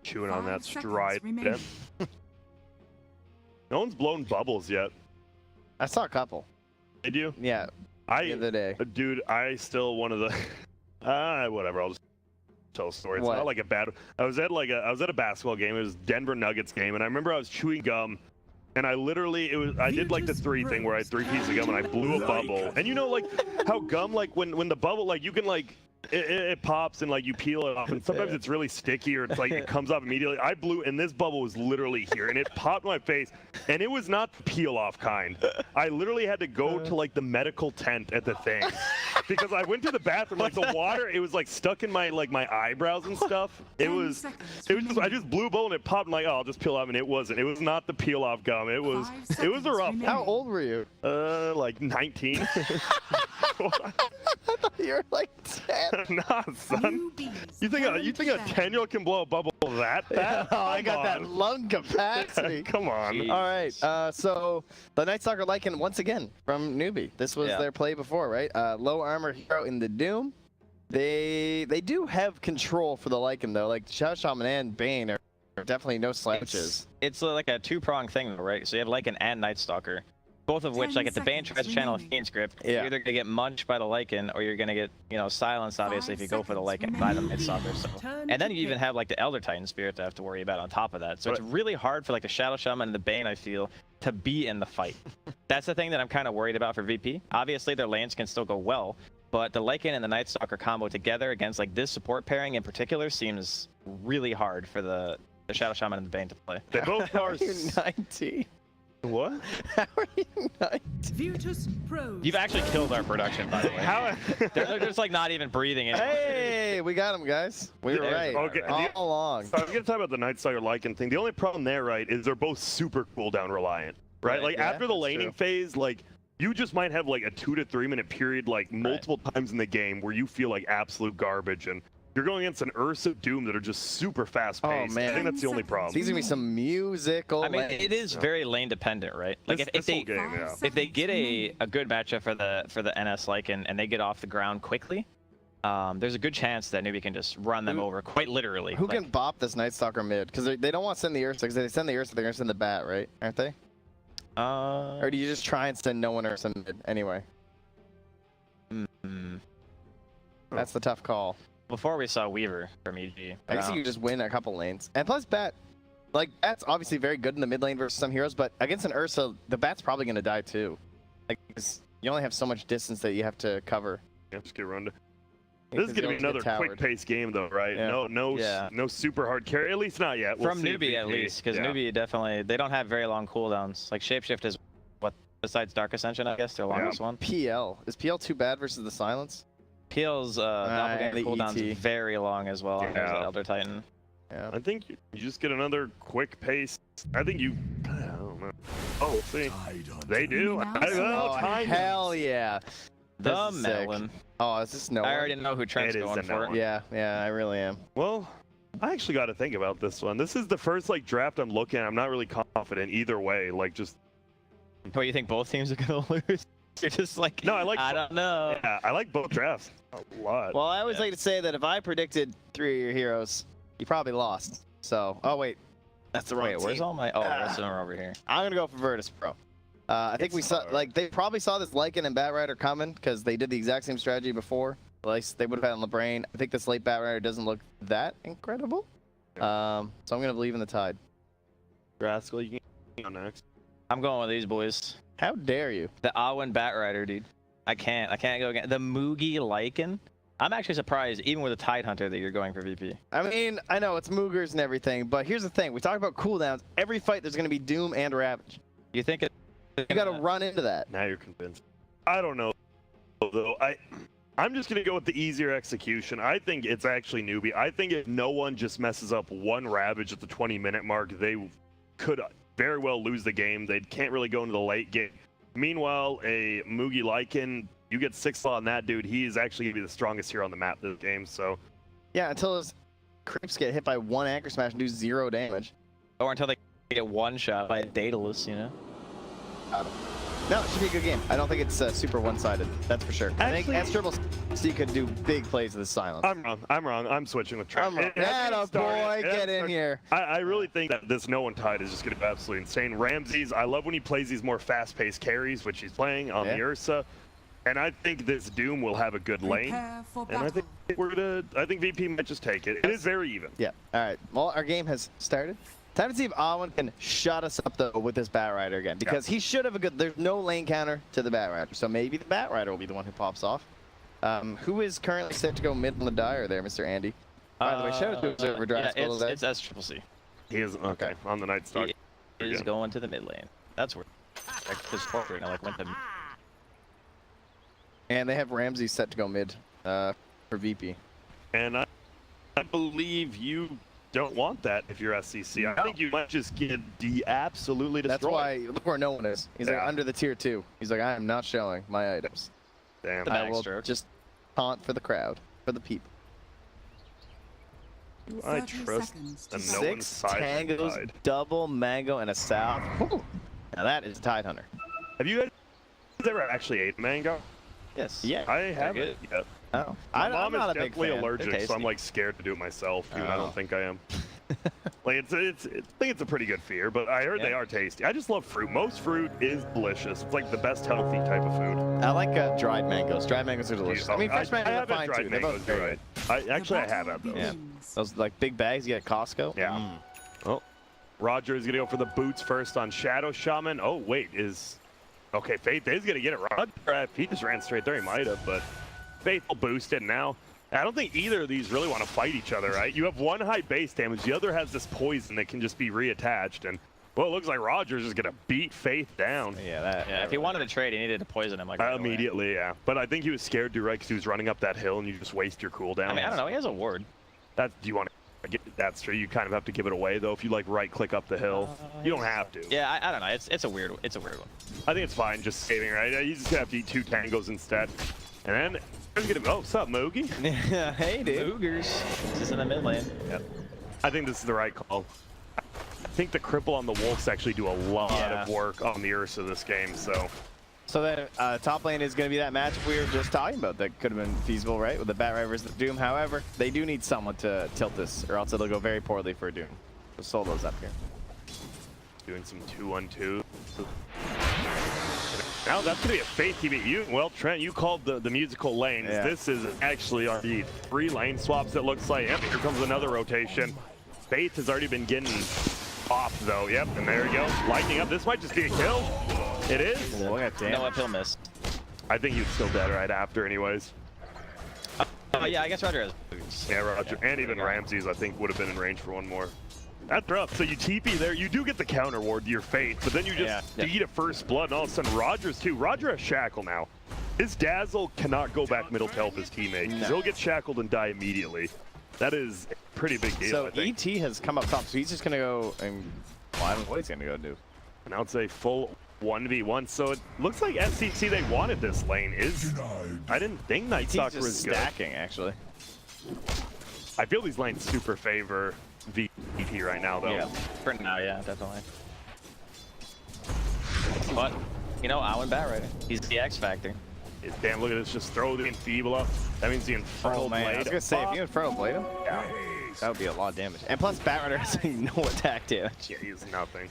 Chewing on that 5 seconds stride. remaining. No one's blown bubbles yet. I saw a couple. Did you? Yeah, the other day. Dude, I still one of the. Whatever. I'll just tell a story. It's What? not like a bad. I was at a basketball game. It was Denver Nuggets game, and I remember I was chewing gum, and I did like the 3 thing where I had 3 pieces of gum and I blew a bubble. And you know like how gum like when the bubble like you can like. It pops and like you peel it off, and sometimes it's really sticky or it's like it comes off immediately. I blew, and this bubble was literally here, and it popped in my face, and it was not the peel off kind. I literally had to go to like the medical tent at the thing because I went to the bathroom. Like the water, it was like stuck in my eyebrows and stuff. It was just I just blew a bubble and it popped. I'm like, oh, I'll just peel off, and it wasn't. It was not the peel off gum. It was a rough. How old were you? Like 19. I thought you were like 10. Nah, son. You think a 10-year-old can blow a bubble that fast? Oh, I got that lung capacity. Come on. Jeez. All right. So the Night Stalker Lycan once again from Newbee. This was their play before, right? Low armor hero in the Doom. They do have control for the Lycan though. Like Shadow Shaman and Bane are definitely no slouches. It's like a 2-pronged thing, though, right? So you have Lycan and Night Stalker. Both of which, like if the Bane tries to channel a Fiend's Grip, you're either gonna get munched by the Lycan, or you're gonna get, silenced, obviously, if you go for the Lycan by the Night Stalker. So, and then you even have like the Elder Titan Spirit to have to worry about on top of that. So it's really hard for like the Shadow Shaman and the Bane, I feel, to be in the fight. That's the thing that I'm kind of worried about for VP. Obviously, their lanes can still go well, but the Lycan and the Night Stalker combo together against like this support pairing in particular seems really hard for the Shadow Shaman and the Bane to play. They both are 19. What? How are you 19? Virtus Pro. You've actually killed our production, by the way. How? They're just like not even breathing anymore. Hey, we got him, guys. We were right. Okay. All along. So I'm gonna talk about the Night Stalker Lycan thing. The only problem there, right, is they're both super cooldown reliant, right? Like after the laning phase, like you just might have like a 2 to 3 minute period, like multiple times in the game where you feel like absolute garbage, and you're going against an Ursa Doom that are just super fast paced. Oh man, I think that's the only problem. These are gonna be some musical. I mean, it is very lane dependent, right? Like if they get a good matchup for the NS Lycan and they get off the ground quickly, there's a good chance that Newbee can just run them over quite literally. Who can bop this Night Stalker mid? Because they don't want to send the Ursa. Because they send the Ursa, they're gonna send the Bat, right? Aren't they? Or do you just try and send no one Ursa mid anyway? That's the tough call. Before we saw Weaver from EG. I guess you could just win a couple lanes. And plus Bat, like Bat's obviously very good in the mid lane versus some heroes, but against an Ursa, the Bat's probably gonna die too. Like you only have so much distance that you have to cover. Yeah, just get run. This is gonna be another quick-paced game, though, right? Yeah. No super hard carry. At least not yet. From Newbee, at least, because Newbee definitely they don't have very long cooldowns. Like Shapeshift is what besides Dark Ascension, I guess, their longest one. PL is PL too bad versus the Silence? PL's doppelganger cooldown's very long as well. Yeah. Elder Titan. Yeah. I think you just get another quick pace. I think you. I don't know. Oh, see, they do. Hell yeah. The melon. Oh, is this no? I already know who Trent's going for. Yeah, I really am. Well, I actually got to think about this one. This is the first like draft I'm looking at. I'm not really confident either way. Like just. What, you think both teams are gonna lose? You're just like, no, I don't know. Yeah, I like both drafts a lot. Well, I always like to say that if I predicted 3 of your heroes, you probably lost. So, oh wait, that's the wrong team. Where's all my? Oh, rest of them are over here. I'm gonna go for Virtus Pro. I think we saw, like, they probably saw this Lycan and Batrider coming because they did the exact same strategy before. At least they would have had on the brain. I think this late Batrider doesn't look that incredible. So I'm gonna believe in the Tide. Rascal, you can go next. I'm going with these boys. How dare you? The Awen Batrider, dude. I can't go again. The Mugi Lycan. I'm actually surprised, even with a Tide Hunter, that you're going for VP. I mean, I know it's Moogers and everything, but here's the thing. We talk about cooldowns. Every fight, there's going to be Doom and Ravage. You think it? You got to run into that. Now you're convinced. I don't know, though. I'm just going to go with the easier execution. I think it's actually Newbee. I think if no one just messes up one Ravage at the 20-minute mark, they could very well lose the game. They can't really go into the late game. Meanwhile, a Mugi Lycan, you get 6 on that dude. He is actually going to be the strongest hero on the map this game. So, yeah, until those creeps get hit by one Anchor Smash and do 0 damage. Or until they get one shot by a Daedalus, you know? No, it should be a good game. I don't think it's super one-sided. That's for sure. I think S-Triple-C could do big plays with the silence. I'm wrong. I'm switching with Trent. Boy, get in here. I really think that this no one tied is just going to be absolutely insane. Ramses, I love when he plays these more fast-paced carries, which he's playing on the Ursa. And I think this Doom will have a good lane. And I think I think VP might just take it. It is very even. Yeah. All right. Well, our game has started. Time to see if Awen can shut us up though with this Batrider again, because he should have a good. There's no lane counter to the Batrider, so maybe the Batrider will be the one who pops off. Who is currently set to go mid on the Dire there, Mr. Andy? By the way, shout out to Observer Drive. It's S-Triple-C. He is okay on the Night Stalker. He is going to the mid lane. That's where his portrait went to. And they have Ramsey set to go mid for VP. And I believe you don't want that if you're SCC. I think you might just get absolutely destroyed. That's why, look where no one is. He's like under the tier 2. He's like, I am not showing my items. Damn. I will just taunt for the crowd, for the people. Do I trust a no one side? 6 tangos, double mango, and a sal. Now that is a Tide Hunter. Have you guys ever actually ate mango? Yes. Yeah. I haven't yet. Oh. My mom I'm not is a big definitely fan. allergic, so I'm like scared to do it myself. Even I don't think I am. Like I think it's a pretty good fear, but I heard they are tasty. I just love fruit. Most fruit is delicious. It's like the best healthy type of food. I like dried mangoes. Dried mangoes are delicious. I mean, fresh mangoes are fine too. They're both right. I have had those. Yeah. Those like big bags you get at Costco. Yeah. Oh, Roger is gonna go for the boots first on Shadow Shaman. Oh wait, okay, Faith is gonna get it. Roger, he just ran straight there. He might have, but Faith will boost it now. I don't think either of these really want to fight each other, right? You have one high base damage, the other has this poison that can just be reattached, and well, it looks like Roger's just gonna beat Faith down. Yeah, if he wanted to trade, he needed to poison him like right immediately, away. yeah. But I think he was scared to, right? Because he was running up that hill, and you just waste your cooldown. I mean, I don't know. He has a ward. Do you want to get? That's true. You kind of have to give it away though. If you like right-click up the hill, you don't have to. Yeah, I don't know. It's a weird one. I think it's fine just saving, right? You just have to eat 2 tangos instead, and then. Oh, what's up, Moogie? Yeah, hey, dude. Moogers. Just in the mid lane. Yep. I think this is the right call. I think the cripple on the Wolves actually do a lot of work on the Ursa this game, so. So then top lane is going to be that match we were just talking about that could have been feasible, right? With the Batrider versus the Doom. However, they do need someone to tilt this, or else it'll go very poorly for Doom. So Solo's up here. Doing some 2-1-2. Now that's going to be a Faith TB. Well, Trent, you called the musical lanes. Yeah. This is actually the 3 lane swaps, it looks like. Yep, here comes another rotation. Faith has already been getting off, though. Yep, and there you go. Lightning up. This might just be a kill. It is. No up, he'll miss. I think he's still dead right after, anyways. Yeah, I guess Roger has boots. Yeah, Roger. And even Ramses, I think, would have been in range for one more. That's rough. So you TP there. You do get the counter ward to your Faith, but then you just eat at first blood, and all of a sudden Roger's too. Roger has Shackle now. His Dazzle cannot go back middle to help his teammate. No. He'll get shackled and die immediately. That is a pretty big deal, So ET has come up top, so he's just going to go and... Well, I don't know what he's going to go do. And I would say full 1v1. So it looks like SCC, they wanted this lane. I didn't think Night Stalker was stacking, actually. I feel these lanes super favor VP right now, though. Yeah, for now, yeah, definitely. But, you know, Awen Batrider, he's the X factor. Damn, look at this, just throw the Enfeeble up. That means the Infernal Blade. I was going to say, if you Infernal Blade him, that would be a lot of damage. And plus, Batrider has no attack damage. Yeah, he's nothing.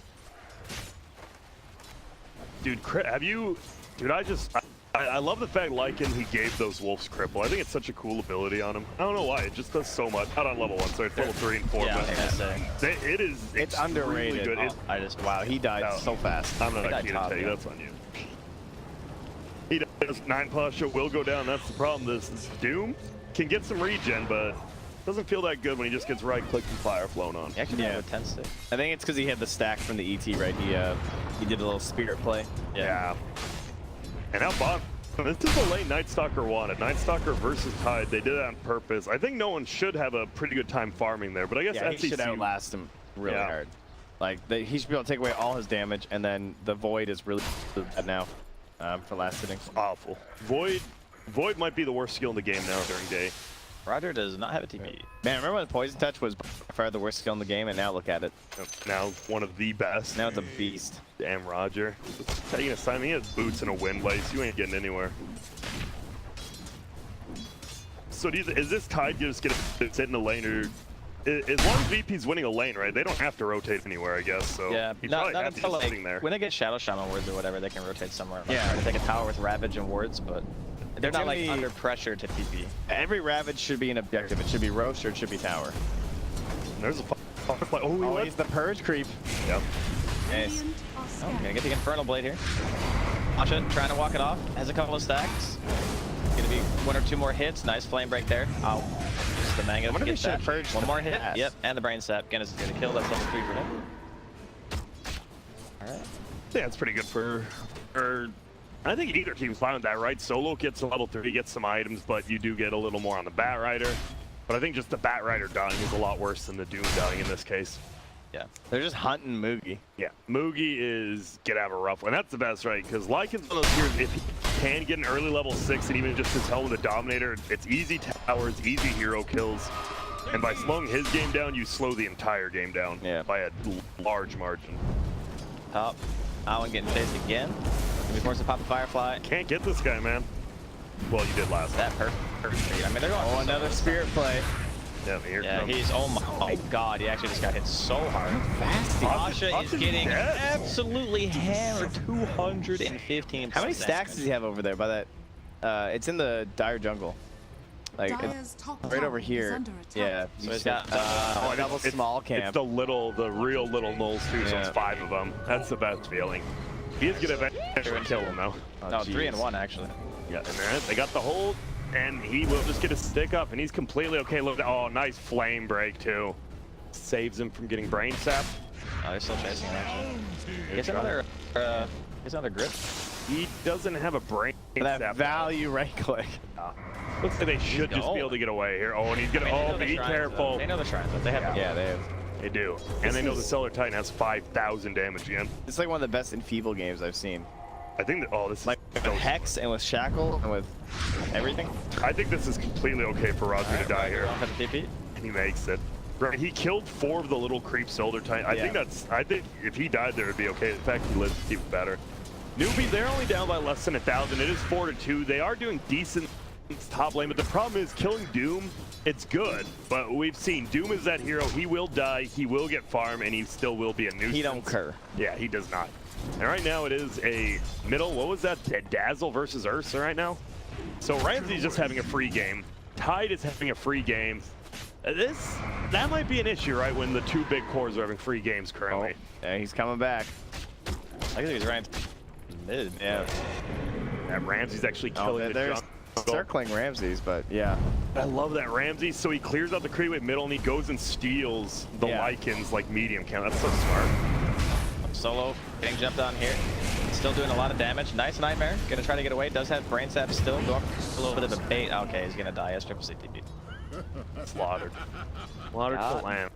Dude, have you... Dude, I love the fact Lycan, he gave those Wolves Cripple. I think it's such a cool ability on him. I don't know why, it just does so much. Not on level 1, so it's level 3 and 4. Yeah, but it's underrated. Good. Wow, he died so fast. I'm not actually gonna tell you, that's on you. He does 9 posture, will go down, that's the problem. This Doom can get some regen, but doesn't feel that good when he just gets right-clicked and fire flown on. He actually did a 10 stick. I think it's because he had the stack from the ET, right? He did a little spirit play. Yeah. And now bottom, this is the lane Night Stalker wanted. Night Stalker versus Tide, they did it on purpose. I think no one should have a pretty good time farming there, but I guess he should outlast him really hard. Like, he should be able to take away all his damage, and then the Void is really bad now for last hitting. Awful. Void might be the worst skill in the game now during day. Roger does not have a TP. Man, remember when Poison Touch was by far the worst skill in the game, and now look at it. Now one of the best. Now it's a beast. Damn, Roger. How you gonna sign me? He has boots and a wind lace. You ain't getting anywhere. So is this Tide just gonna sit in the lane, or as long as VP's winning a lane, right? They don't have to rotate anywhere, I guess. So Yeah, he's not probably happy until just like sitting there. when they get Shadow Shaman wards or whatever, they can rotate somewhere. Yeah. Try to take a tower with Ravage and wards, but they're not like Jimmy- under pressure to TP. Every Ravage should be an objective. It should be Roche or it should be Tower. There's a firefly. Oh, Oh, he's the Purge creep. Yep. Nice. Oh, gonna get the Infernal Blade here. Asha trying to walk it off. Has a couple of stacks. Gonna be 1 or 2 more hits. Nice flame break there. Oh, just the manga. I wonder if he Get should have that. purged One the more hit. pass. Yep, and the brain sap. Gonna kill. That's level 3 for him. All right. Yeah, it's pretty good for. I think either team's fine with that, right? Solo gets a level 3, gets some items, but you do get a little more on the Bat Rider. But I think just the Bat Rider dying is a lot worse than the Doom dying in this case. Yeah. They're just hunting Moogie. Yeah, Moogie is gonna have a rough one. That's the best, right? Because Lycan's one of those heroes, if he can get an early level 6 and even just his helm with a Dominator, it's easy towers, easy hero kills. And by slowing his game down, you slow the entire game down by a large margin. Top. Allen getting chased again. Gonna be forced to pop the Firefly. Can't get this guy, man. Well, you did last That perfect. I mean, they're going. Oh, another Spirit play. Yeah, here Yeah, comes. he's. Oh my god, he actually just got hit so hard. Asha is Asha's getting dead. absolutely hammered. 215. How many stacks does he have over there by that? It's in the Dire Jungle. Like, it's right over here. Yeah. So he's got. double small camp. It's the real little nulls too, so it's 5 of them. That's the best feeling. He is gonna eventually kill him though. No, 3 and 1 actually. Yeah, and there, they got the hold, and he will just get a stick up, and he's completely okay. Look, oh, nice flame break too. Saves him from getting brain sap. Oh, they're still chasing him actually. He gets another grip. He doesn't have a brain that sap. value right click. Looks like they should just be able to get away here. Oh, and he's gonna. Oh, be careful. They know the shrines, but they have. Yeah, they have. They do, and they know the Stellar Titan has 5,000 damage again. It's like one of the best Enfeeble games I've seen. I think that. Oh, this is Like with Hex and with Shackle and with everything. I think this is completely okay for Roger to die here. For the TP. And he makes it. Right, he killed 4 of the little creep Soldier Titan. I think if he died there, it'd be okay. In fact, he lived even better. Newbie, they're only down by less than 1,000. It is 4-2. They are doing decent top lane, but the problem is killing Doom. It's good, but we've seen Doom is that hero. He will die. He will get farm, and he still will be a nuisance. He don't care. Yeah, he does not. And right now it is a middle. What was that? Dazzle versus Ursa right now. So Ramsey's just having a free game. Tide is having a free game. That might be an issue, right? When the 2 big cores are having free games currently. Oh, yeah, he's coming back. I guess he's right mid. Yeah. That Ramsey's actually killing the there's jungle. circling Ramses, but yeah. I love that Ramsey. So he clears out the creep with middle and he goes and steals the Lycans like medium count. That's so smart. Solo getting jumped on here. Still doing a lot of damage. Nice Nightmare. Gonna try to get away. Does have brain sap still. Going for a little bit of a bait. Okay, he's gonna die. Has triple CTP. Slaughtered. Slaughtered for lamb.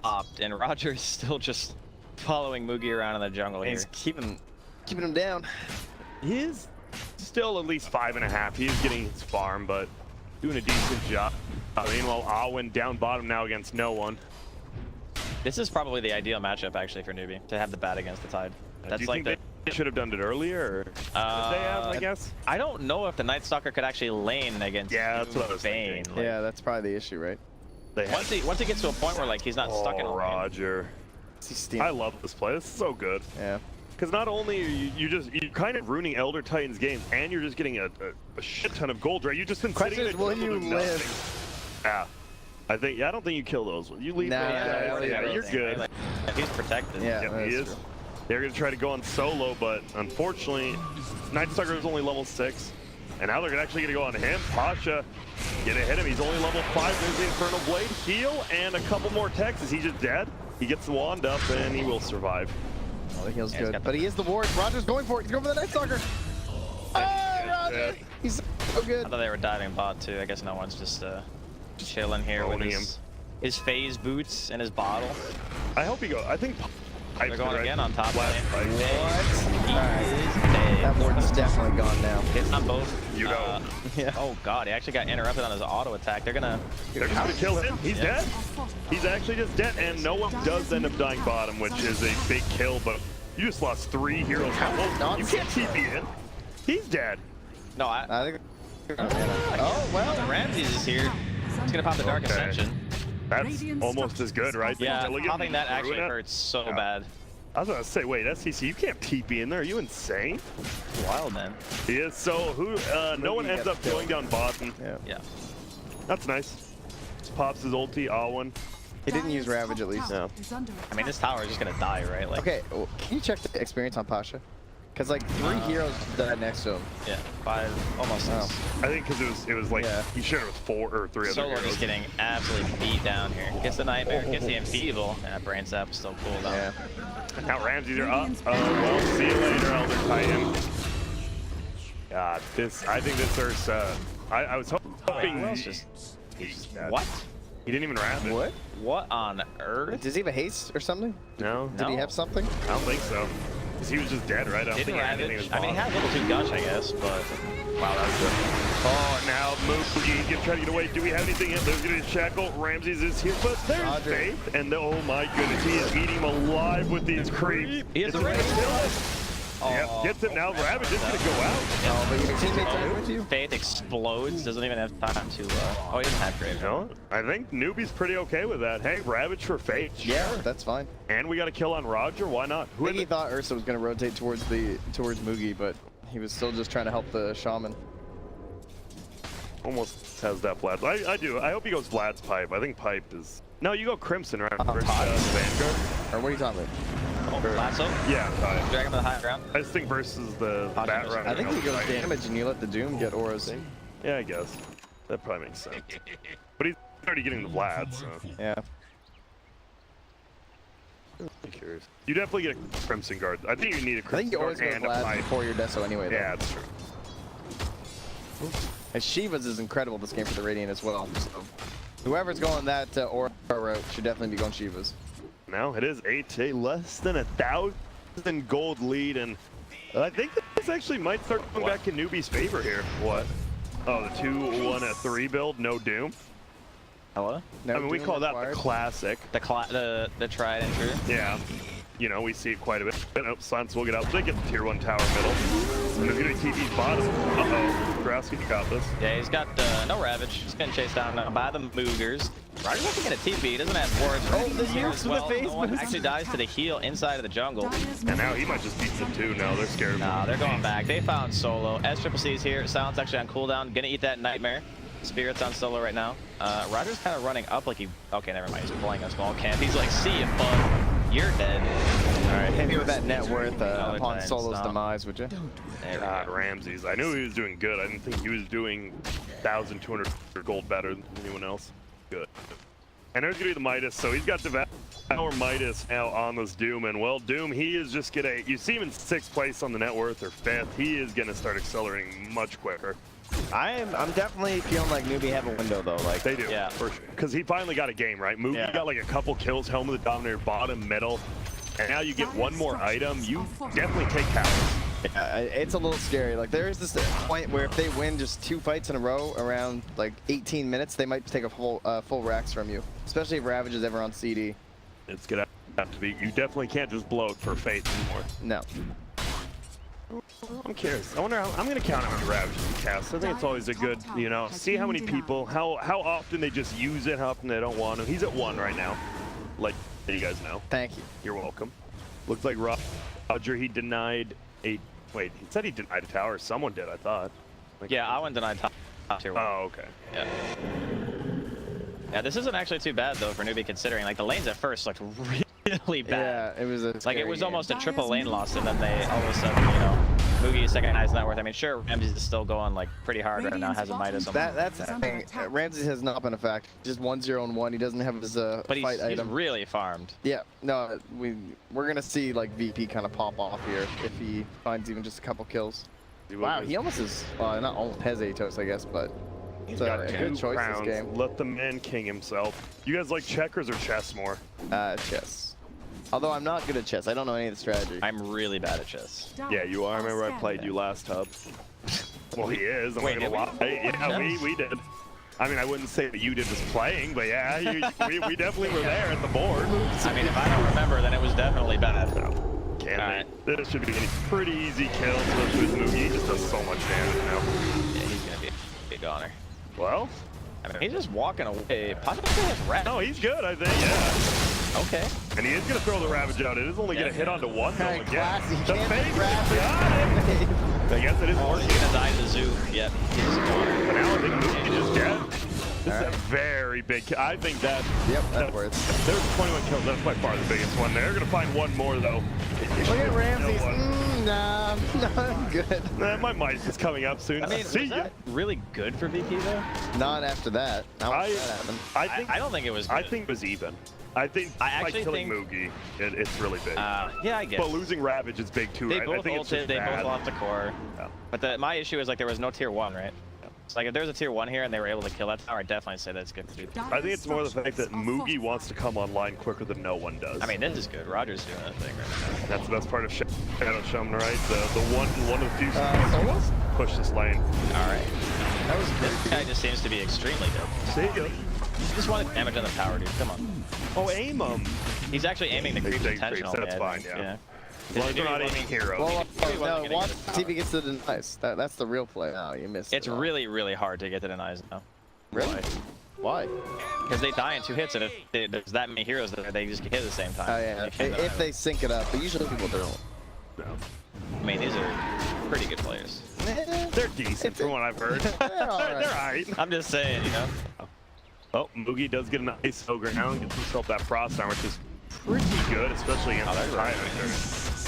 Opt, and Roger is still just following Moogie around in the jungle here. He's keeping him down. He is still at least 5.5. He is getting his farm, but doing a decent job. Meanwhile, Alwyn down bottom now against no one. This is probably the ideal matchup actually for Newbie to have the bat against the Tide. That's Do you like think they should have done it earlier, or should they have, I guess? I don't know if the Night Stalker could actually lane against that's what I was Vayne. thinking. Yeah, that's probably the issue, right? Once he gets to a point where like he's not stuck in a lane. Roger. I love this play. This is so good. Yeah. Because not only are you're kind of ruining Elder Titan's game, and you're just getting a shit ton of gold, right? You've just been sitting in a will you jungle doing live? nothing. Yeah. I don't think you kill those ones. You leave Nah, those yeah, you're good. Like, he's protected. Yeah, Yep, he is. true. They're going to try to go on solo, but unfortunately, Night Stalker is only level 6. And now they're actually going to go on him. Pasha, get ahead of him. He's only level 5. There's the Infernal Blade. Heal, and a couple more techs. Is he just dead? He gets the wand up, and he will survive. Oh, the heal's Yeah, he's good. got But he is the ward. Roger's going for it. He's going for the Night Stalker. Oh, Roger! dead. He's so good. I thought they were diving bot too. I guess no one's just chilling here with owning his phase boots and his bottle. I hope he goes. I think They're going again on top last lane. fight. What? He is dead. That ward's definitely gone now. Hits on both. You know. Yeah. Oh god, he actually got interrupted on his auto attack. They're just gonna kill him. He's dead. He's actually just dead, and no one does end up dying bottom, which is a big kill. But you just lost 3 heroes. You can't TP in. He's dead. No, I think. Oh well. Ramses is here. He's gonna pop the Dark Ascension. That's almost as good, right? Yeah, popping that actually hurts so bad. I was gonna say, wait, SCC, you can't TP in there. Are you insane? Wild, man. He is. So who? No one ends up going down bottom. Yeah. That's nice. Just pops his ulti, Awen. He didn't use Ravage at least. No. I mean, this tower is just gonna die, right? Like. Okay, well, can you check the experience on Pasha? Because like 3 heroes died next to him. Yeah, 5, almost 6. I think because it was like he shared it with 4 or 3 other Solo heroes. just getting absolutely beat down here. Gets the Nightmare, gets the Enfeeble, and Brain Zap still cool though. Yeah. Now Ramses are up. Well, see you later, Elder Titan. God, I think this Ursa. I was hoping. What? He didn't even wrap it. What on earth? Does he have a haste or something? No. Did he have something? I don't think so. Because he was just dead, right? I don't think anything was I mean, he had a little too gush, I guess, but. Wow, that was good. Oh, now Newbee can try to get away. Do we have anything in? There's going to be Shackle. Ramses is here, but there's Faith. And oh my goodness, he is eating him alive with these creeps. He is ready. Yep, gets him now. Ravage is going to go out. Oh, but your teammates are with you? Faith explodes. Doesn't even have time to. Oh, he doesn't have Grave. No, I think Newbee's pretty okay with that. Hey, Ravage for Faith. Yeah, that's fine. And we got a kill on Roger. Why not? I think he thought Ursa was going to rotate towards Mugi, but he was still just trying to help the Shaman. Almost has that Vlad. I do. I hope he goes Vlad's Pipe. I think Pipe is. No, you go Crimson, right? Versus Vanguard. Or what are you talking about? Lasso? Yeah, Pipe. Drag him to the high ground. I just think versus the Bat Runner. I think he goes damage and you let the Doom get auras. Yeah, I guess. That probably makes sense. But he's already getting the Vlad, so. Yeah. I'm curious. You definitely get a Crimson Guard. I think you need a Crimson Guard and a Pipe before your Deso anyway, though. Yeah, that's true. And Shiva's is incredible this game for the Radiant as well. So whoever's going that aura route should definitely be going Shiva's. Now it is 8-8, less than 1,000 gold lead, and I think this actually might start going back in Newbee's favor here. What? Oh, the 2-1-3 build, no Doom. Hello? No I mean, we call that the classic. The tried and true. Yeah. You know, we see it quite a bit. Oh, Silence will get out. They get the tier 1 tower middle. And there's going to be TP's bottom. Uh-oh. Grasky got this. Yeah, he's got no Ravage. He's getting chased down by the Moogers. Roger's not going to TP. He doesn't have wards. Oh, the nukes with the face. No one actually dies to the heal inside of the jungle. And now he might just beat them too. No, they're scared of him. Nah, they're going back. They found Solo. SCCC's here. Silence actually on cooldown. Gonna eat that Nightmare. Spirit's on Solo right now. Roger's kind of running up like he... Okay, never mind. He's pulling a small camp. He's like, see ya, bud. You're dead. All right, hit me with that net worth upon Solo's demise, would you? God, Ramses. I knew he was doing good. I didn't think he was doing 1,200 gold better than anyone else. Good. And there's going to be the Midas, so he's got Devour Midas now on this Doom. And, well, Doom, he is just going to... You see him in 6th place on the net worth, or 5th. He is going to start accelerating much quicker. I'm definitely feeling like Newbee have a window though. Like they do, yeah, for sure. Because he finally got a game, right? Newbee got like a couple kills, Helm of the Dominator, bottom, middle, and now you get one more item. You definitely take towers. Yeah, it's a little scary. Like there is this point where if they win just 2 fights in a row around like 18 minutes, they might take a full racks from you. Especially if Ravage is ever on CD. It's gonna have to be. You definitely can't just bloat for Faith anymore. No. I'm curious. I wonder how I'm gonna count how many Ravages he casts. I think it's always a good, you know, see how many people, how often they just use it, how often they don't want to. He's at 1 right now. Like you guys know. Thank you. You're welcome. Looks like Roger, he denied a. Wait, he said he denied a tower. Someone did, I thought. Like, yeah, I went denied top tier 1. Oh, okay. Yeah. Yeah, this isn't actually too bad though for Newbee considering like the lanes at first looked really bad. Yeah, it was like it was almost a triple lane loss, and then they all of a sudden, you know, Mugi is second highest net worth. I mean, sure, Ramses is still going like pretty hard right now. Has a Midas. That's the thing. Ramses has not been a factor. Just 1-0 and 1. He doesn't have his but fight item. He's really farmed. Yeah. No, we're gonna see like VP kind of pop off here if he finds even just a couple kills. Wow, he almost is. Not almost has Atos, I guess, but. He's got a good choice this game. Let the man king himself. You guys like checkers or chess more? Chess. Although I'm not good at chess. I don't know any of the strategy. I'm really bad at chess. Yeah, you are. I remember I played you last hub. Well, he is. I'm Wait, not gonna lie. Yeah, we did. I mean, I wouldn't say that you did this playing, but yeah, we definitely were there at the board. I mean, if I don't remember, then it was definitely bad. Can't be. This should be a pretty easy kill, especially with Newbee. He just does so much damage now. Yeah, he's gonna be a goner. Well, I mean, he's just walking away. Possibly has rat. no, he's good, I think, yeah. Okay. And he is going to throw the Ravage out. It is only going to hit onto one, though, again. Classy. The fake got him. I guess it is Oh, working. he's gonna die to the zoo. Yep, he's a goner. But now I think Newbee just dead. This is a very big kill. I think that... Yep, that works. There's 21 kills. That's by far the biggest one. They're going to find one more, though. Look at Ramsey's. Nah, I'm good. My mic is coming up soon. I mean, See was ya. that really good for VP though? Not after that. How that happened? I don't think it was good. I think it was even. I think I by actually killing think- Moogie, it's really big. Yeah, I guess. But losing Ravage is big too, They right? both I think it's ulted, just they bad. both lost the core. Yeah. But my issue is like there was no tier 1, right? So like if there was a tier 1 here and they were able to kill that tower, I'd definitely say that's good for VP. I think it's more the fact that Moogie wants to come online quicker than no one does. I mean, this is good. Roger's doing that thing right now. That's the best part of Shadow Shaman, right? The one of the few Solos? push this lane. All right. That was this guy just seems to be extremely good. See ya. He just wanted damage on the tower, dude. Come on. Oh, aim him. He's actually aiming the They creeps take intentionally. creeps, that's I fine, think. yeah. His As long as they're not Newbee aiming heroes. Well, wasn't no, gonna watch get the see if he tower. gets to the denies. That's the real play. Oh, you missed It's it. really, really hard to get the denies now. Really? Why? Because they die in 2 hits, and if there's that many heroes there, they just get hit at the same time. Oh yeah. You can't deny If them. they sync it up, but usually people don't. No. I mean, these are pretty good players. They're decent from what I've heard. They're all right. They're alright. I'm just saying, you know. Oh, Moogie does get a nice ground, gets himself that frost arm, which is pretty good, especially against they're the Titan.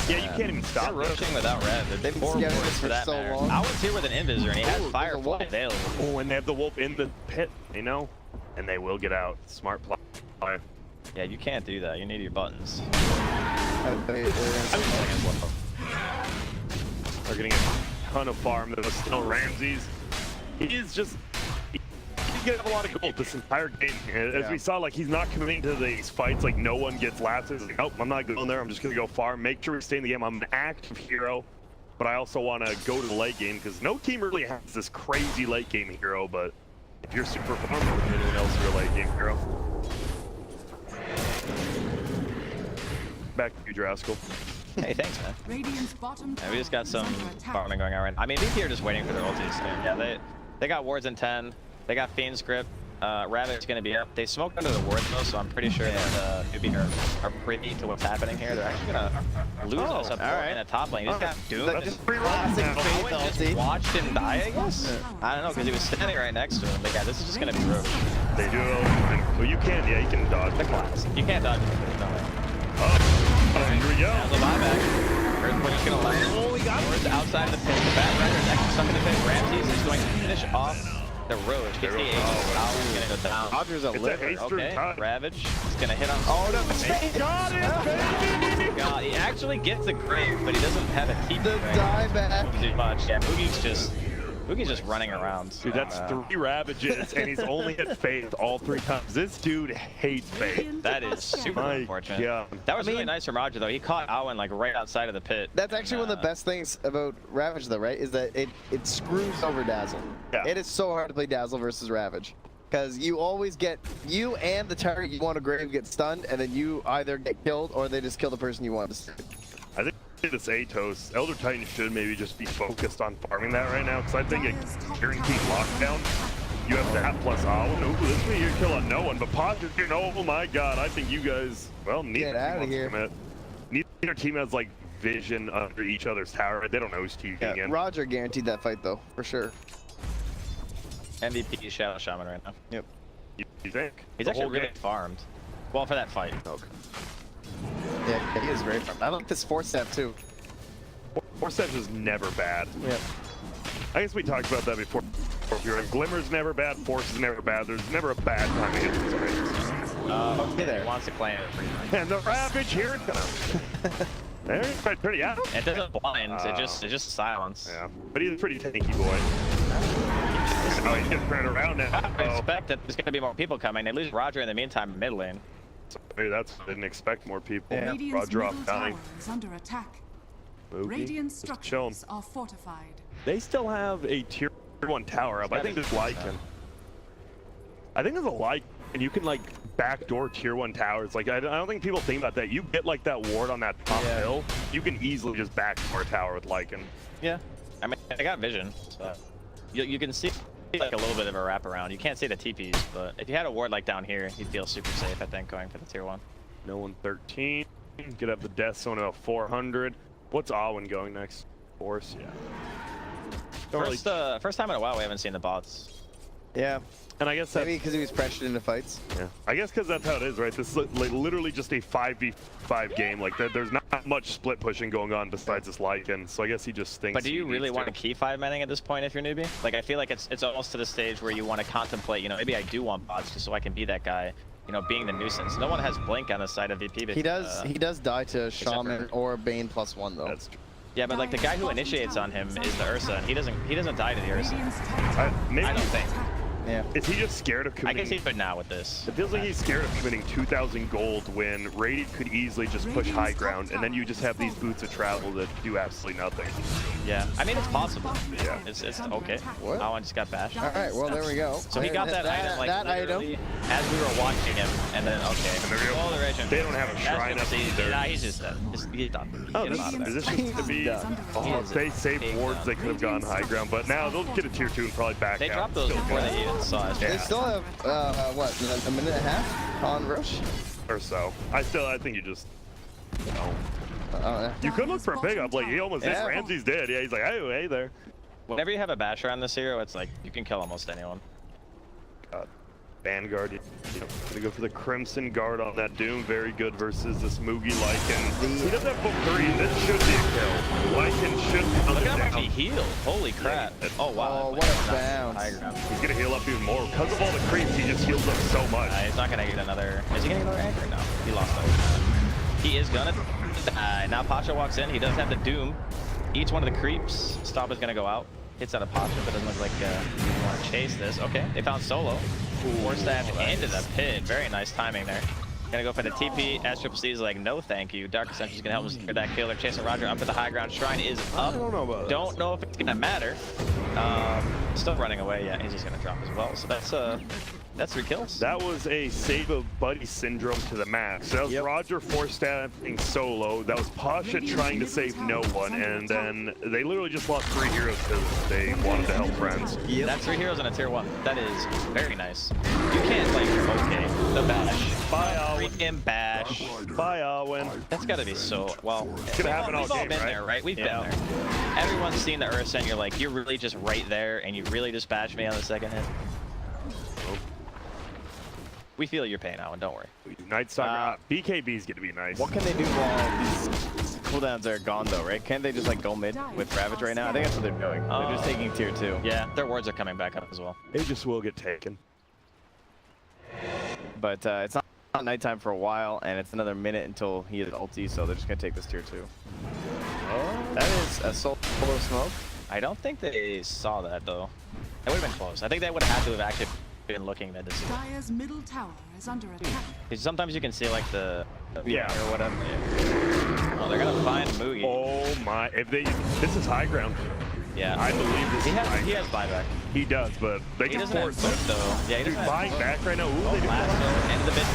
Yeah, you can't even They're stop this. rushing without red. They're They've been 4 scared of wards this for for that so matter. long. I was here with an Invisor, and he has Ooh, there's a Firefly wolf. available. Oh, and they have the wolf in the pit, you know? And they will get out. Smart play. Yeah, you can't do that. You need your buttons. They're getting a ton of farm. There's still Ramses. He is just... He's gonna have a lot of gold this entire game. As we saw, like, he's not committing to these fights. Like, no one gets last. He's like, nope, I'm not going there. I'm just gonna go farm. Make sure we stay in the game. I'm an active hero. But I also want to go to the late game because no team really has this crazy late game hero. But if you're super farming with anyone else, you're a late game hero. Back to you, Draskell. Hey, thanks, man. Yeah, we just got some farming going on right now. I mean, VP are just waiting for their ultis. Yeah, they got wards in 10. They got Fiend script. Ravage is going to be up. They smoked under the wards though, so I'm pretty sure that Newbee are privy to what's happening here. They're actually going to lose us up in the top lane. He just got doomed. That's pretty wrong now. Owen just watched him die, I guess? I don't know, because he was standing right next to him. But yeah, this is just going to be rogue. They do. Well, you can. Yeah, you can dodge. The class. You can't dodge it. No way. Oh, here we go. Now's the buyback. Earthquake's going to land. Oh, we got it. Outside the pit. The Bat Rider's actually stuck in the pit. Ramses is going to finish off the road. Gets the Aegis. Owl's going to go down. Roger's a It's a liver. haste Okay, time. Ravage is going to hit on. Oh no! Got it, baby! God, he actually gets the grave, but he doesn't have a TP. The dieback. Too much. Yeah, Moogie's just running around. Dude, that's 3 Ravages, and he's only hit Faith all 3 times. This dude hates Faith. That is super My unfortunate. God. That was really nice from Roger, though. He caught Owen like right outside of the pit. That's actually one of the best things about Ravage, though, right? Is that it screws over Dazzle. Yeah. It is so hard to play Dazzle versus Ravage. Because you always get, you and the target you want to grave get stunned, and then you either get killed or they just kill the person you want to save. I think this Atos, Elder Titan should maybe just be focused on farming that right now, because I think a guaranteed lockdown, you have that plus Owen. Ooh, this means you're killing no one, but Positive, oh my god, I think you guys, well, neither Get outta team wants to here. commit. Neither team has, like, vision under each other's tower. They don't know who's TVing in. Roger guaranteed that fight, though, for sure. MVP Shadow Shaman right now. Yep. You think? He's The actually whole really game. farmed. Well, for that fight. Okay. Yeah, he is very fun. I like this 4-step, too. Force Edge is never bad. Yep. I guess we talked about that before. Glimmer's never bad, Force is never bad. There's never a bad time to hit this race. Okay there. He wants to claim it pretty much. And the Ravage, here it comes. There's pretty out. It doesn't blind, it just silence. Yeah, but he's a pretty tanky boy. Oh, he's getting turned around now. I expect that there's going to be more people coming. They lose Roger in the meantime in mid lane. So maybe that's I didn't expect more people. Yeah. Roger off dying. Is under attack. Moogie, Radiant just chilling. structures are fortified. They still have a tier 1 tower up. I think there's Lycan. I think there's a Lycan, and you can like backdoor tier 1 towers. Like I don't think people think about that. You get like that ward on that top hill, you can easily just backdoor a tower with Lycan. Yeah, I mean I got vision, so you can see like a little bit of a wraparound. You can't see the TPs, but if you had a ward like down here, you'd feel super safe. I think going for the tier 1. No one 13. Get up the death zone at 400. What's Awen going next? Force, yeah. First time in a while we haven't seen the bots. Yeah. And I guess that's, Maybe because he was pressured into fights. yeah. I guess because that's how it is, right? This is like literally just a 5v5 game. Like there's not much split pushing going on besides this Lycan. So I guess he just thinks. But do you really want to keep 5-manning at this point if you're Newbee? Like I feel like it's almost to the stage where you want to contemplate. You know, maybe I do want bots just so I can be that guy. You know, being the nuisance. No one has blink on the side of VP. But, he does die to Shaman or Bane +1 though. That's true. Yeah, but like the guy who initiates on him is the Ursa, and he doesn't die to the Ursa. Maybe I don't think. Yeah. Is he just scared of I committing? can see it now with this. It feels like he's scared of committing 2,000 gold when Radiant could easily just push high ground, and then you just have these boots of travel that do absolutely nothing. Yeah, I mean it's possible. Yeah. It's okay. What? Awen just got bashed. All right. Well, there we go. So he got that item like literally as we were watching him, and then okay. And there you go. Oh, the Regent. They don't have a shrine up either. Nah, he's just dead. He's done. Oh, Get him this out of there. position to be. Oh, if they saved wards, they could have gone high ground, but now they'll get a tier 2 and probably back They out. dropped those Still before good. they even saw us. They Yeah. still have what, a minute and a half on Rush? Or so. I think you just. No. Yeah. You could look for a pickup. Like he almost did. Yeah. Ramsey's dead. Yeah, he's like, hey there. Whenever you have a basher on this hero, it's like you can kill almost anyone. God. Vanguard, gonna go for the Crimson Guard on that Doom. Very good versus this Moogie Lycan. He doesn't have book 3. This should be a kill. Lycan should be Look at how down. much he healed. Holy crap. Oh, wow. Oh, what a bounce. High ground. He's gonna heal up even more. Because of all the creeps, he just heals up so much. He's not gonna get another. Is he gonna get another anchor? No. He lost that. He is gonna die. Now Pasha walks in. He does have the Doom. Each one of the creeps. Stop is gonna go out. Hits out of Pasha, but doesn't look like you want to chase this. Okay, they found Solo. Force staff into the pit. Very nice timing there. Gonna go for the TP. SCCC is like, no thank you. Dark Ascension's gonna help us secure that kill. They're chasing Roger up at the high ground. Shrine is up. I don't know about that. Don't know if it's gonna matter. Still running away. Yeah, he's just gonna drop as well. So that's 3 kills. That was a save of Buddy syndrome to the max. That was Roger force-staffing Solo. That was Pasha trying to save no one, and then they literally just lost 3 heroes because they wanted to help friends. That's 3 heroes in a tier 1. That is very nice. You can't like okay the bash. Bye, Awen. Freaking bash. Bye, Awen. That's gotta be so well. It's gonna happen all We've all game, been right? there, right? We've Yeah. been there. Everyone's seen the Ursa, and you're like, you're really just right there, and you really just bashed me on the second hit. We feel your pain, Awen. Don't worry. Night Stalker. BKB's gonna be nice. What can they do while these cooldowns are gone though, right? Can't they just like go mid with Ravage right now? I think that's what they're doing. They're just taking tier 2. Yeah, their wards are coming back up as well. They just will get taken. But it's not nighttime for a while, and it's another minute until he has ulti, so they're just gonna take this tier 2. That is a solo smoke. I don't think they saw that though. That would have been close. I think they would have had to have actually been looking at this. Dire's middle tower is under attack. Because sometimes you can see like the Yeah. or whatever. Yeah. Oh, they're gonna find Moogie. Oh my! If they, this is high ground. Yeah. I believe this is high He ground. has buyback. He does, but they He can doesn't have force book it. though. Yeah, he Dude, doesn't have buying book. back right now. Ooh, Oh, they do. Lasso into the bit.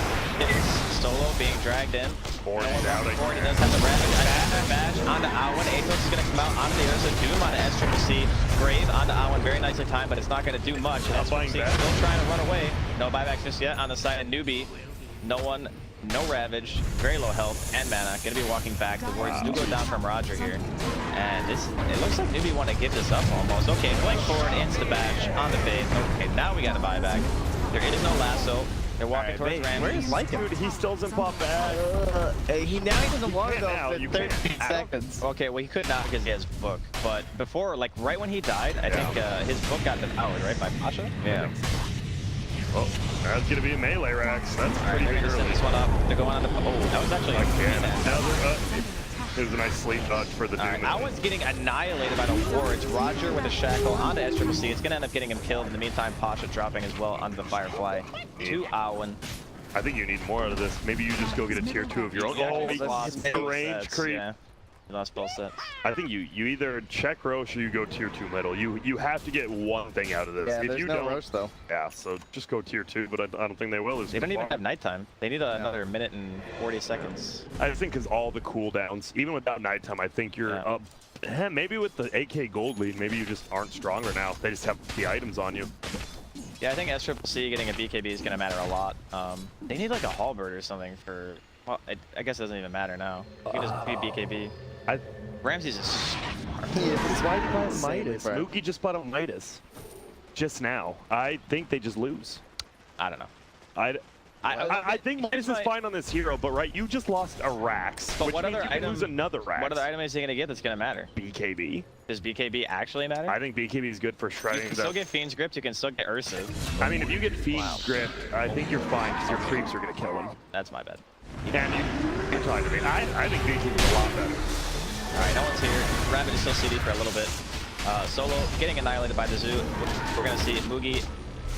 Solo being dragged in. Forward No one out runs forward. He again. does have the bash onto Awen. Atos is going to come out onto the Ursa. Doom onto SCCC. Brave onto Awen. Very nicely timed, but it's not going to do much. Not buying SCCC back. still trying to run away. No buyback just yet on the side of Newbee. No one, no Ravage. Very low health and mana. Going to be walking back. The wards do go down from Roger here. And this, it looks like Newbee want to give this up almost. Okay, flank forward, insta bash on the bait. Okay, now we got a buyback. There is no lasso. They're walking towards Ramsey. Where's Lycan? Dude, he still doesn't pop back. Now he doesn't want to can go now, for you 13 can. seconds. Okay, well he could not because he has book. But before, like right when he died, I think his book got devoured, right, by Pasha? Yeah. Oh, that's gonna be a melee Rax. That's All right, pretty they're big gonna set early. this one up. They're going on the. Oh, that was actually. Again, Yeah. another. It was a nice sleep dodge for the Doom. All right, Awen's getting annihilated by the wards. Roger with a shackle onto SCCC. It's gonna end up getting him killed. In the meantime, Pasha dropping as well onto the Firefly to Awen. I think you need more out of this. Maybe you just go get a tier 2 of your own. Yeah, Oh, he lost both range sets, creep. Yeah. He lost both sets. I think you either check Roche or you go tier 2 middle. You have to get one thing out of this. Yeah, if there's you no don't, Roche though. Yeah, so just go tier 2, but I don't think they will. They don't even have nighttime. They need another minute and 40 seconds. I think because all the cooldowns, even without nighttime, I think you're up. Maybe with the AK gold lead, maybe you just aren't stronger now. They just have the items on you. Yeah, I think SCCC getting a BKB is going to matter a lot. They need like a halberd or something for... Well, I guess it doesn't even matter now. You can just be BKB. Ramses is smart. Why did you buy a Insanely Midas? smart. Mookie just bought a Midas. Just now. I think they just lose. I don't know. I think Midas is fine on this hero, but right, you just lost a Rax. But which what means other you can item? lose another Rax. What other item is he gonna get that's gonna matter? BKB. Does BKB actually matter? I think BKB is good for You shredding. can still get Fiend's Grip. You can still get Ursa. I mean, if you get Fiend's Grip, I think you're fine because your creeps are gonna kill him. That's my bad. And you're talking to me. I think BKB is a lot better. All right, no one's here. Rabbit is still CD for a little bit. Solo getting annihilated by the Zoo. We're gonna see Mugi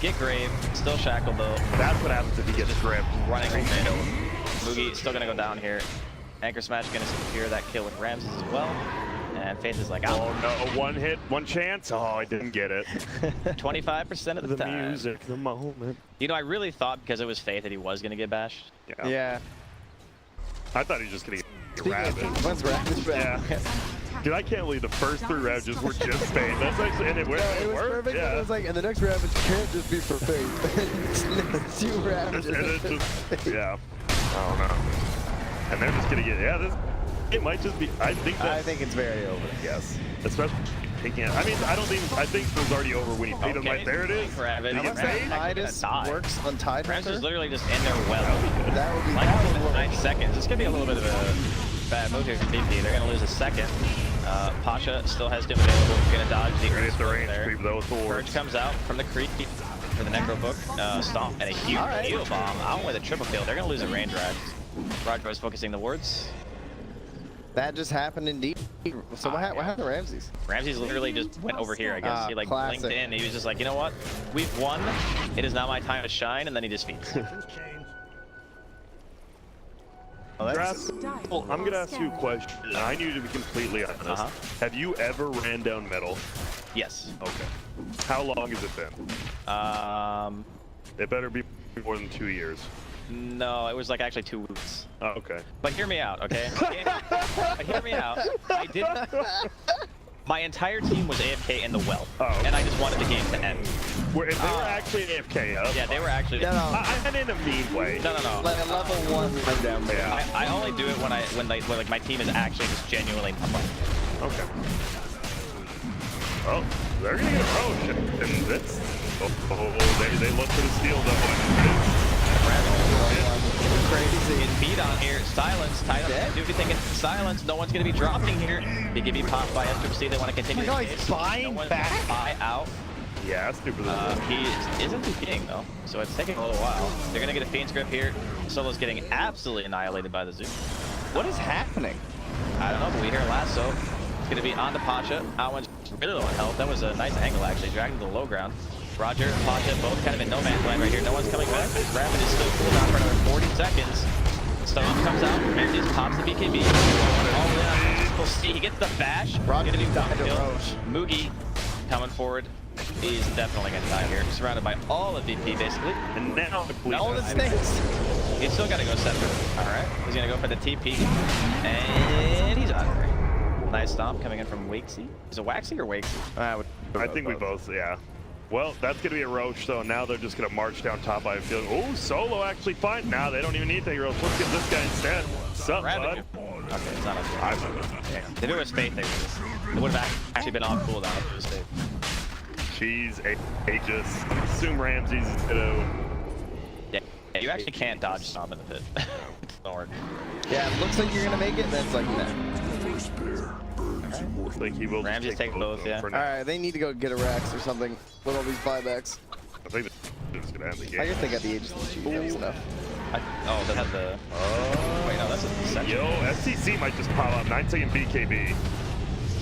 get Grave, still shackled though. That's what happens if he gets gripped. Running Tornado. Mugi still gonna go down here. Anchor Smash gonna secure that kill with Ramses as well. And Faith is like, oh no, one hit, one chance. Oh, I didn't get it. 25% of the time. Music, the moment. You know, I really thought because it was Faith that he was gonna get bashed. Yeah. I thought he was just gonna get Ravaged. Once Ravaged back. Yeah. Dude, I can't believe the first 3 Ravages were just Faith. That's actually, and it No, it was worked. perfect. Yeah. But it was like, and the next Ravage can't just be for Faith. 2 Ravages. And it's just, yeah. I don't know. And they're just gonna get, it might just be, I think it's very over. yes. Especially taking it. I mean, I think it was already over when he paid him. Like, there it is. Ravage. Did he get paid? Midas works on Tide Ramses Hunter. is literally just in there well. That would be Like that 9 seconds. This could be a little bit of a bad move here from BP. They're gonna lose a second. Pasha still has Doom available. Gonna dodge the Gonna hit the range there. creep though with the Purge wards. comes out from the creep for the Necro Book. Stomp and a huge heal bomb out with a triple kill. They're gonna lose a range rack. Roger is focusing the wards. That just happened indeed. So what happened to Ramses? Ramses literally just went over here, I guess. He like classic. blinked in. He was just like, you know what? We've won. It is now my time to shine, and then he just feeds. Well, I'm gonna ask you a question. I need you to be completely honest. Have you ever ran down metal? Yes. Okay. How long has it been? It better be more than 2 years. No, it was like actually 2 weeks. Oh, okay. But hear me out, okay? But hear me out. I didn't. My entire team was AFK in the well, and I just wanted the game to end. If they were actually AFK up? Yeah, they were actually. No, no. And in a mean way. No. Like a level 1 run down there. Yeah. I only do it when like my team is actually just genuinely not playing. Okay. Oh, they're gonna get approached, and that's. They look for the steal though. Crazy. Getting beat on here. Silence. Titan do everything in silence. No one's going to be dropping here. BKB popped by SCCC. They want to continue. Oh my God, he's buying no one's back. Buy out. Yeah, that's stupid. He isn't DPing though, so it's taking a little while. They're going to get a Fiend's Grip here. Solo's getting absolutely annihilated by the Zoo. What is happening? I don't know, but we hear Lasso. It's going to be on to Pasha. Owen's really low on health. That was a nice angle actually, dragging to the low ground. Roger, Pasha, both kind of in no man's land right here. No one's coming back. Rabbit is still cooled down for another 40 seconds. Stomp comes out, and just pops the BKB. All in on Triple C. He gets the bash. Roger Gonna be died to kill. Roche. Moogie coming forward. He's definitely gonna die here. Surrounded by all of VP basically. And now the All the snakes. He's still gotta go center. Alright. He's gonna go for the TP. And he's under. Nice stomp coming in from Wakesy. Is it Waxy or Wakesy? I think we both, yeah. Well, that's going to be a Roche, so now they're just going to march down top by a feeling. Oh, Solo actually fine. Now they don't even need to take Roche. Let's get this guy instead. Sup, bud? Okay, it's not okay. If it was Faith, it would have actually been off cooldown if it was Faith. Jeez, Aegis. Assume Ramses is going to... Yeah, you actually can't dodge stomp in the pit. It doesn't work. Yeah, it looks like you're gonna make it, and then it's like, nah. Looks like he will Ramses take both, yeah. Alright, they need to go get a Rex or something with all these buybacks. I think it's going to end the game. I guess they got the Aegis and stuff. Oh, they have the... wait, no, that's a section. Yo, SCC might just pop up. 9-second BKB.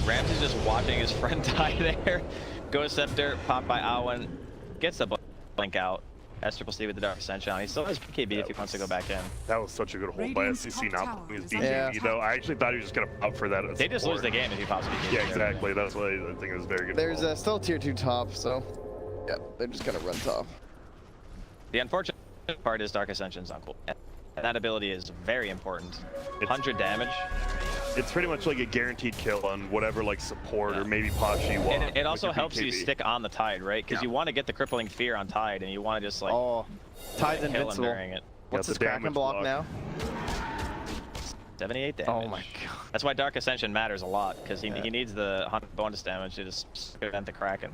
Rams is just watching his friend die there. Goes Scepter, popped by Awen. Gets the blink out. S-Triple-C with the Dark Ascension on. He still has BKB if he wants to go back in. That was such a good hold by Radiant's SCC top not tower playing his is under BKB attack. though. I actually thought he was just gonna pop for that. They just lose the game if he pops BKB. Yeah, exactly. That's why I think it was very good. There's still tier 2 top, so yeah, they're just gonna run top. The unfortunate part is Dark Ascension's uncle. And that ability is very important. 100 damage. It's pretty much like a guaranteed kill on whatever like support or maybe Pachi you want. And it also with your helps you BKB. stick on the Tide, right? Because Yeah. you want to get the crippling fear on Tide, and you want to just like Oh, Tide's kill him invincible. during it. What's the his Kraken damage block block. now? 78 damage. Oh my god. That's why Dark Ascension matters a lot, because he needs the 100 bonus damage to just prevent the Kraken.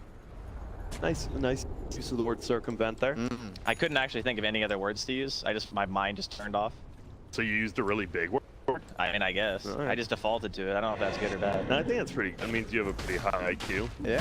Nice use of the word circumvent there. I couldn't actually think of any other words to use. My mind just turned off. So you used a really big word. I mean, I guess. Alright. I just defaulted to it. I don't know if that's good or bad. I think that's pretty. That means you have a pretty high IQ. Yeah.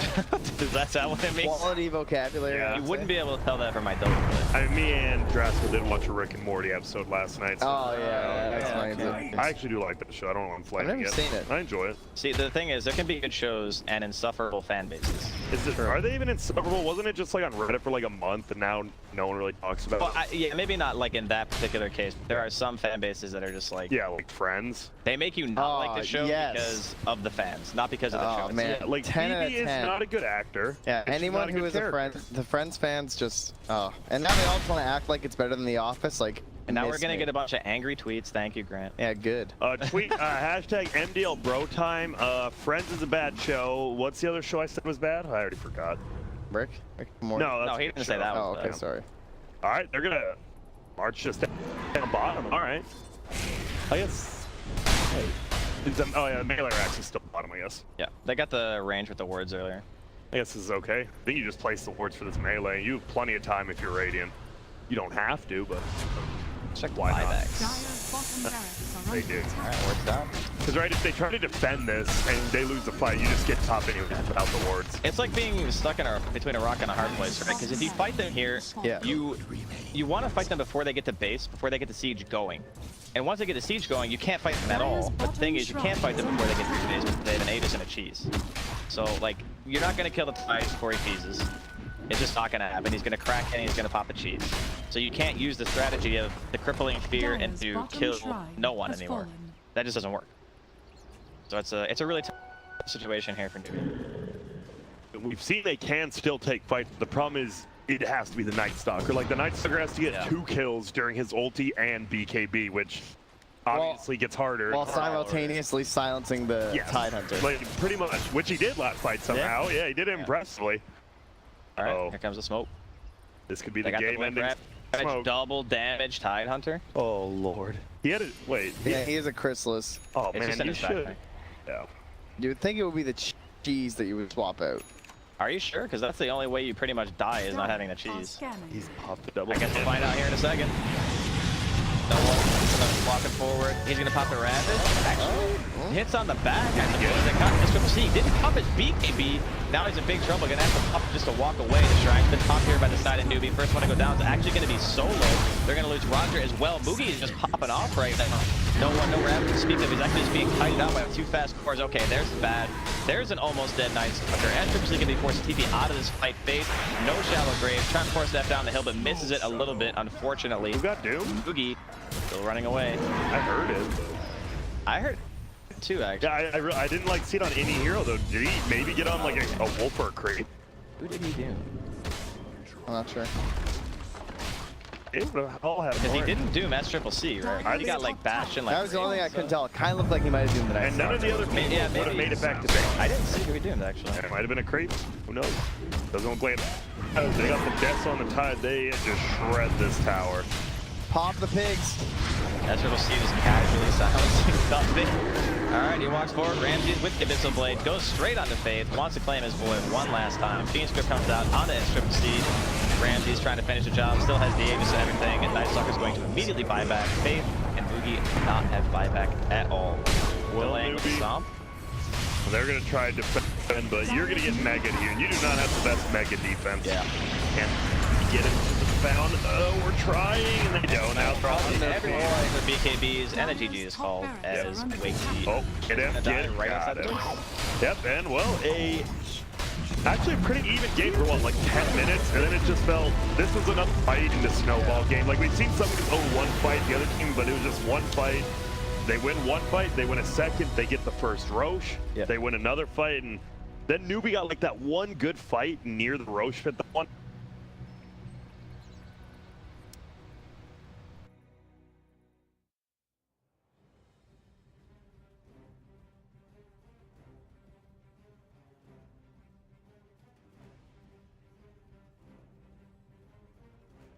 Does that sound what it means? Quality vocabulary. Yeah. I You would wouldn't say. be able to tell that from my Dota play. I mean, me and Drasko did watch a Rick and Morty episode last night. So Oh yeah, that's yeah, nice. I actually do like that show. I don't know if I'm I've flaming never yet. seen it. I enjoy it. See, the thing is, there can be good shows and insufferable fan bases. Is it? Are they even insufferable? Wasn't it just like on Reddit for like a month and now no one really talks about Well, it? yeah, maybe not like in that particular case. But there are some fan bases that are just like, Yeah, like Friends. they make you not like the show yes. because of the fans, not because of the show. Oh It's- man, Yeah, like 10 out of Phoebe is 10. not a good actor. Yeah, and she's anyone not a who good is a character. friend, the Friends fans just and now they all just want to act like it's better than The Office. Like, And now we're miss gonna me. get a bunch of angry tweets. Thank you, Grant. Yeah, good. Tweet hashtag MDL bro time. Friends is a bad show. What's the other show I said was bad? I already forgot. Rick and Morty? No, that's No, a he good didn't say show. that Oh, one. okay, but- sorry. All right, they're gonna march just down bottom. All right. I guess. Hey. Oh yeah, the melee axe is still bottom. I guess. Yeah, they got the range with the words earlier. I guess this is okay. I think you just place the wards for this melee. You have plenty of time if you're Radiant. You don't have to, but Check why not? buybacks. Dire's bottom barracks are They under do. attack. Alright, words down. Because right, if they try to defend this and they lose the fight, you just get top anyway without the wards. It's like being stuck in between a rock and a hard place, right? Because if you fight them here, Yeah. you want to fight them before they get to base, before they get the siege going. And once they get the siege going, you can't fight them at all. But the thing is, you can't fight them before they get to base because they have an Aegis and a cheese. So, like, you're not going to kill the Tide before he feezes. It's just not going to happen. He's going to crack and he's going to pop a cheese. So you can't use the strategy of the crippling fear and Dire's to bottom kill shrine no one has anymore. fallen. That just doesn't work. So it's a really tough situation here for Newbee. We've seen they can still take fights. The problem is it has to be the Night Stalker. Like the Night Stalker has to get 2 kills during his ulti and BKB, which obviously gets harder. While simultaneously silencing the Yes. Tide Hunter. Like pretty much, which he did last fight somehow. Yeah, he did it impressively. All right, Uh-oh. here comes the smoke. This could be They the got the game-ending blink wrap. smoke. Double damage Tide Hunter. Oh lord. He had it. Wait. Yeah, he is a chrysalis. Oh It's man, just in you his should. backpack. Yeah. You would think it would be the cheese that you would swap out. Are you sure? Because that's the only way you pretty much die is not having the Dire are cheese. scanning. He's popped the double. I guess we'll find out here in a second. No one. Walking forward. He's gonna pop the Ravage. Actually, hits on the back. I suppose they caught his triple C. Didn't pop his BKB. Now he's in big trouble. Gonna have to pop just to walk away. The Shrine's been popped here by the side of Newbee. First one to go down is actually gonna be Solo. They're gonna lose Roger as well. Moogie is just popping off right now. No one, no Ravage to speak of. He's actually just being kited out by 2 fast cores. Okay, there's bad. There's an almost dead Night Stalker. And Triple C gonna be forced to TP out of this fight phase. No shallow grave. Trying to force that down the hill, but misses it a little bit, unfortunately. Who got Doom? Moogie still running away. I heard it. I heard it too, actually. Yeah, I didn't like see it on any hero though. Did he maybe get on like a wolf or a creep? Who did he do? I'm not sure. It would all have. Because he didn't do S-Triple-C, right? He got like Bastion. Like, That was the only thing I couldn't tell. It kind of looked like he might have done the Night And none of the other people Yeah, would have maybe. made it back to base. I didn't see who he doomed, actually. It might have been a creep. Who knows? Doesn't look like it. They got the deaths on the Tide. They just shred this tower. Pop the pigs. S-Triple-C just casually silencing something. Alright, he walks forward. Ramses with the Abyssal Blade goes straight onto Faith. Wants to claim his boy one last time. Phoenix Grip comes out onto S-Triple-C. Ramsey's trying to finish the job. Still has the Aegis and everything. And Night Stalker's going to immediately buy back. Faith and Boogie do not have buyback at all. Delaying with the Newbee. Stomp. They're gonna try to defend, but you're gonna get mega here, and you do not have the best mega defense. Yeah. Can't get him to the found. Oh, we're trying, and they don't. Now Everyone with BKBs and a GG is called as Wakey. Oh, get him, Gonna get die him, right got outside him. the door. Yep, and well, a Actually, a pretty even game for what, like 10 minutes, and then it just felt this was enough fight in the snowball game. Like we've seen some one fight the other team, but it was just one fight. They win one fight, they win a second, they get the first Roche, they win another fight, and then Newbee got like that one good fight near the Roche pit. That one